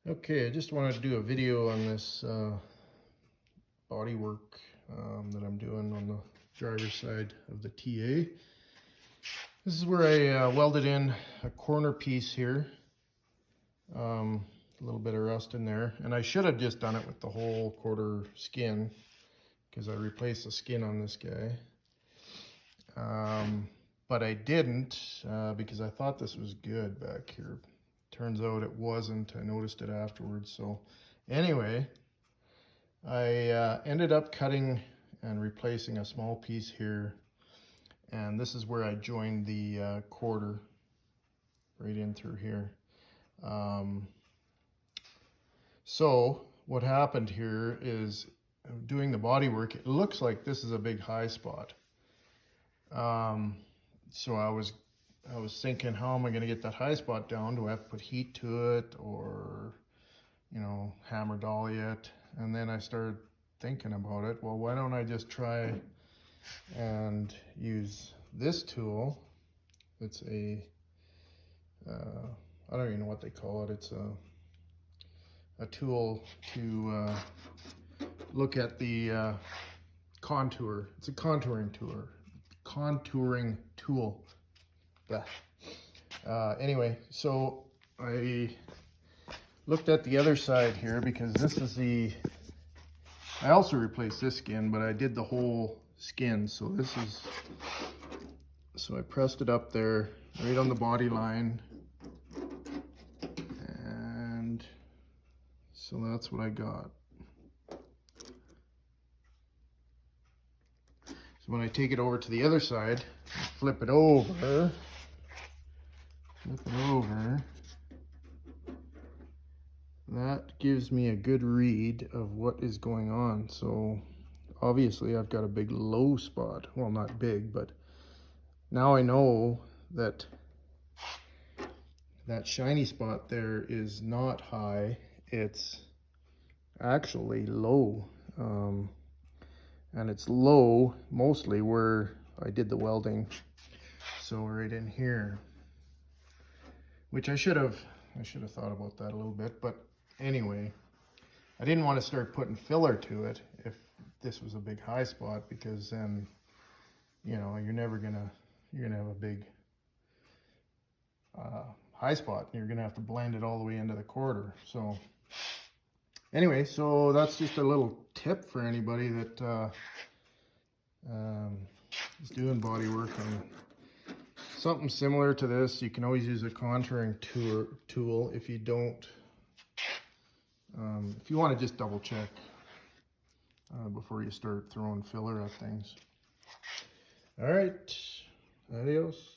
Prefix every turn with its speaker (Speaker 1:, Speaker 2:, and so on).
Speaker 1: Okay, I just wanted to do a video on this body work that I'm doing on the driver's side of the TA. This is where I welded in a corner piece here. A little bit of rust in there, and I should have just done it with the whole quarter skin because I replaced the skin on this guy. But I didn't because I thought this was good back here. Turns out it wasn't. I noticed it afterwards. So anyway, I ended up cutting and replacing a small piece here, and this is where I joined the quarter right in through here. So what happened here is, doing the body work, it looks like this is a big high spot. So I was thinking, how am I going to get that high spot down? Do I have to put heat to it, or, you know, hammer dolly it? And then I started thinking about it. Well, why don't I just try and use this tool? It's a, I don't even know what they call it. It's a tool to look at the contour. It's a contouring tool. Anyway, so I looked at the other side here because this is I also replaced this skin, but I did the whole skin. So so I pressed it up there right on the body line, and so that's what I got. So when I take it over to the other side, flip it over, that gives me a good read of what is going on. So obviously I've got a big low spot. Well, not big, but now I know that that shiny spot there is not high, it's actually low. And it's low mostly where I did the welding. So right in here, which I should have thought about that a little bit. But anyway, I didn't want to start putting filler to it if this was a big high spot, because then, you know, you're gonna have a big high spot, and you're gonna have to blend it all the way into the quarter. So anyway, so that's just a little tip for anybody that is doing body work. And something similar to this, you can always use a contouring tool if you don't, if you want to just double check before you start throwing filler at things. All right, adios.